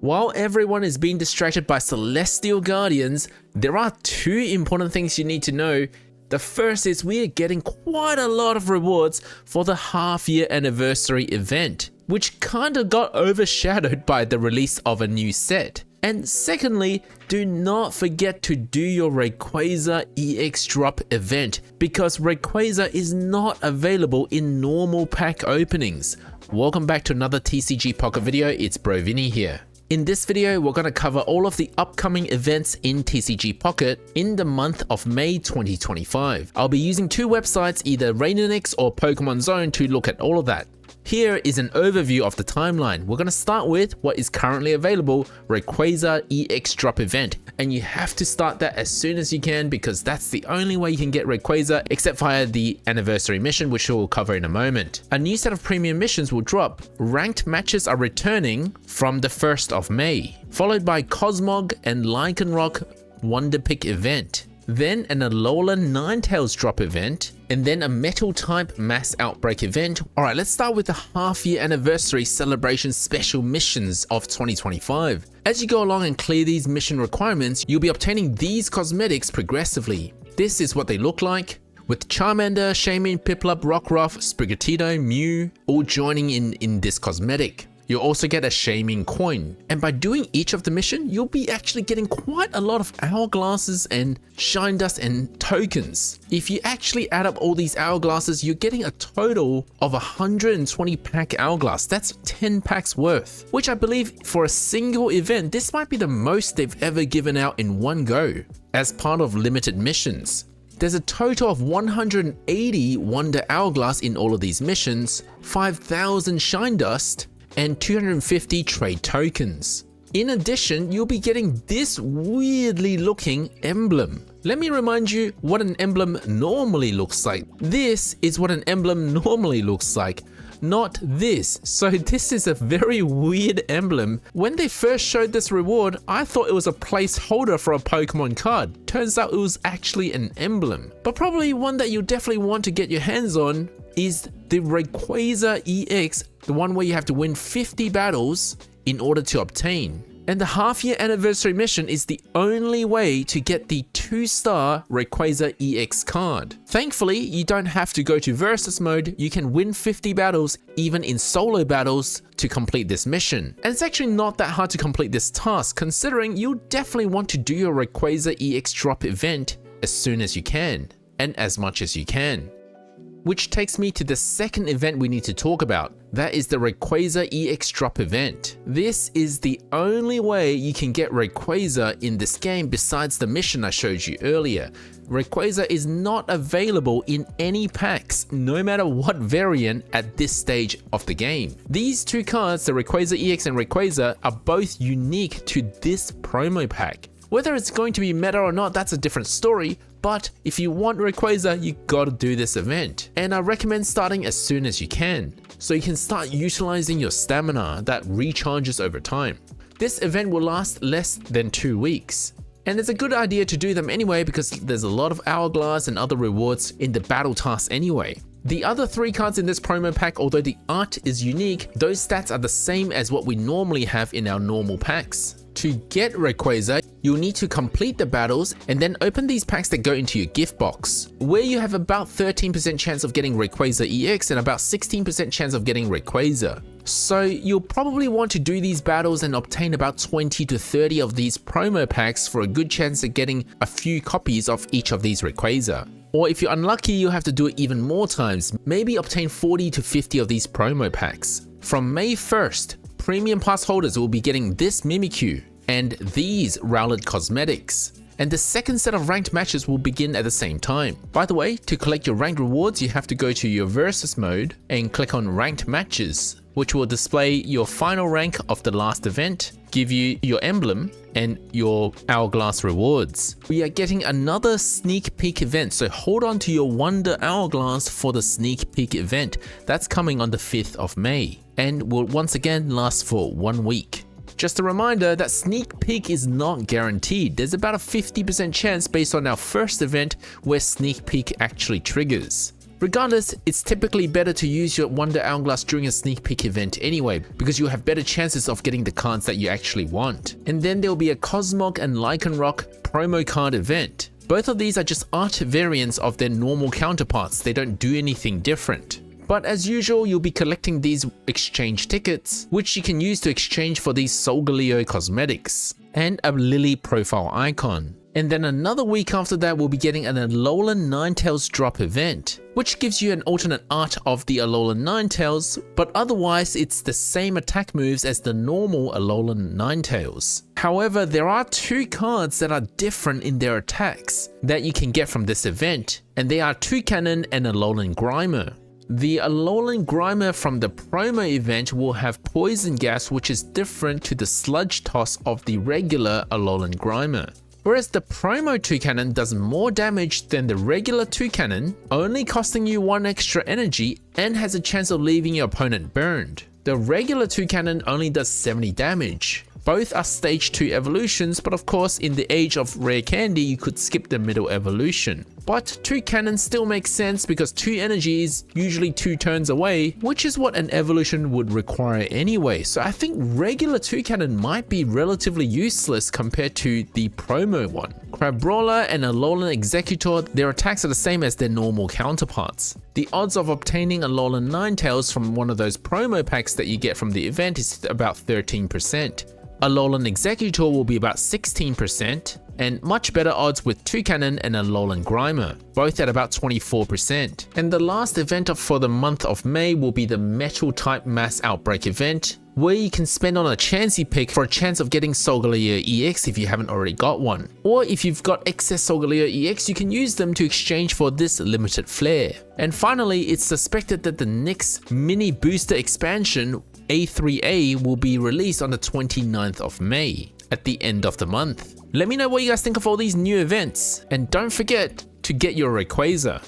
While everyone is being distracted by Celestial Guardians, there are two important things you need to know. The first is we are getting quite a lot of rewards for the half-year anniversary event, which kinda got overshadowed by the release of a new set. And secondly, do not forget to do your Rayquaza EX drop event, because Rayquaza is not available in normal pack openings. Welcome back to another TCG Pocket video, it's Bro Vinny here. In this video, we're going to cover all of the upcoming events in TCG Pocket in the month of May 2025. I'll be using two websites, either Rainonix or Pokemon Zone, to look at all of that. Here is an overview of the timeline. We're going to start with what is currently available, Rayquaza EX drop event. And you have to start that as soon as you can, because that's the only way you can get Rayquaza, except via the anniversary mission, which we'll cover in a moment. A new set of premium missions will drop. Ranked matches are returning from the 1st of May, followed by Cosmog and Lycanroc Wonder Pick event. Then an Alolan Ninetales drop event, and then a Metal type mass outbreak event. Alright, let's start with the half-year anniversary celebration special missions of 2025. As you go along and clear these mission requirements, you'll be obtaining these cosmetics progressively. This is what they look like, with Charmander, Shaymin, Piplup, Rockruff, Sprigatito, Mew all joining in this cosmetic. You'll also get a Shaymin coin, and by doing each of the mission, you'll be actually getting quite a lot of hourglasses and shine dust and tokens. If you actually add up all these hourglasses, you're getting a total of 120 pack hourglass. That's 10 packs worth, which I believe for a single event, this might be the most they've ever given out in one go as part of limited missions. There's a total of 180 Wonder Hourglass in all of these missions, 5,000 shine dust, and 250 trade tokens. In addition, you'll be getting this weirdly looking emblem. Let me remind you what an emblem normally looks like. This is what an emblem normally looks like, not this. So this is a very weird emblem. When they first showed this reward, I thought it was a placeholder for a Pokemon card. Turns out it was actually an emblem. But probably one that you definitely want to get your hands on is the Rayquaza EX, the one where you have to win 50 battles in order to obtain. And the half-year anniversary mission is the only way to get the 2-star Rayquaza EX card. Thankfully, you don't have to go to versus mode. You can win 50 battles even in solo battles to complete this mission. And it's actually not that hard to complete this task, considering you'll definitely want to do your Rayquaza EX drop event as soon as you can, and as much as you can. Which takes me to the second event we need to talk about. That is the Rayquaza EX drop event. This is the only way you can get Rayquaza in this game besides the mission I showed you earlier. Rayquaza is not available in any packs, no matter what variant at this stage of the game. These two cards, the Rayquaza EX and Rayquaza, are both unique to this promo pack. Whether it's going to be meta or not, that's a different story, but if you want Rayquaza, you gotta do this event. And I recommend starting as soon as you can, so you can start utilizing your stamina that recharges over time. This event will last less than 2 weeks. And it's a good idea to do them anyway, because there's a lot of hourglass and other rewards in the battle task anyway. The other 3 cards in this promo pack, although the art is unique, those stats are the same as what we normally have in our normal packs. To get Rayquaza, you'll need to complete the battles and then open these packs that go into your gift box, where you have about 13% chance of getting Rayquaza EX and about 16% chance of getting Rayquaza. So you'll probably want to do these battles and obtain about 20 to 30 of these promo packs for a good chance at getting a few copies of each of these Rayquaza. Or if you're unlucky, you'll have to do it even more times, maybe obtain 40 to 50 of these promo packs. From May 1st, Premium Pass holders will be getting this Mimikyu and these Rowlet cosmetics. And the second set of ranked matches will begin at the same time. By the way, to collect your ranked rewards, you have to go to your versus mode and click on ranked matches, which will display your final rank of the last event, give you your emblem and your hourglass rewards. We are getting another sneak peek event, so hold on to your Wonder Hourglass for the sneak peek event. That's coming on the 5th of May and will once again last for 1 week. Just a reminder that sneak peek is not guaranteed. There's about a 50% chance based on our first event where sneak peek actually triggers. Regardless, it's typically better to use your Wonder Hourglass during a sneak peek event anyway, because you'll have better chances of getting the cards that you actually want. And then there'll be a Cosmog and Lycanroc promo card event. Both of these are just art variants of their normal counterparts, they don't do anything different. But as usual, you'll be collecting these exchange tickets, which you can use to exchange for these Solgaleo cosmetics, and a Lily profile icon. And then another week after that, we'll be getting an Alolan Ninetales drop event, which gives you an alternate art of the Alolan Ninetales, but otherwise it's the same attack moves as the normal Alolan Ninetales. However, there are two cards that are different in their attacks that you can get from this event, and they are Toucannon and Alolan Grimer. The Alolan Grimer from the promo event will have Poison Gas, which is different to the Sludge Toss of the regular Alolan Grimer. Whereas the promo Toucannon does more damage than the regular Toucannon, only costing you 1 extra energy and has a chance of leaving your opponent burned. The regular Toucannon only does 70 damage. Both are stage 2 evolutions, but of course in the age of rare candy you could skip the middle evolution. But Toucannon still makes sense because 2 energy is usually 2 turns away, which is what an evolution would require anyway, so I think regular Toucannon might be relatively useless compared to the promo one. Crabrawler and Alolan Executor, their attacks are the same as their normal counterparts. The odds of obtaining Alolan Ninetales from one of those promo packs that you get from the event is about 13%. Alolan Executor will be about 16%, and much better odds with Toucannon and Alolan Grimer, both at about 24%. And the last event for the month of May will be the Metal type Mass Outbreak event, where you can spend on a Chansey pick for a chance of getting Solgaleo EX if you haven't already got one. Or if you've got excess Solgaleo EX, you can use them to exchange for this limited Flair. And finally, it's suspected that the next mini booster expansion, A3A, will be released on the 29th of May, at the end of the month. Let me know what you guys think of all these new events, and don't forget to get your Rayquaza.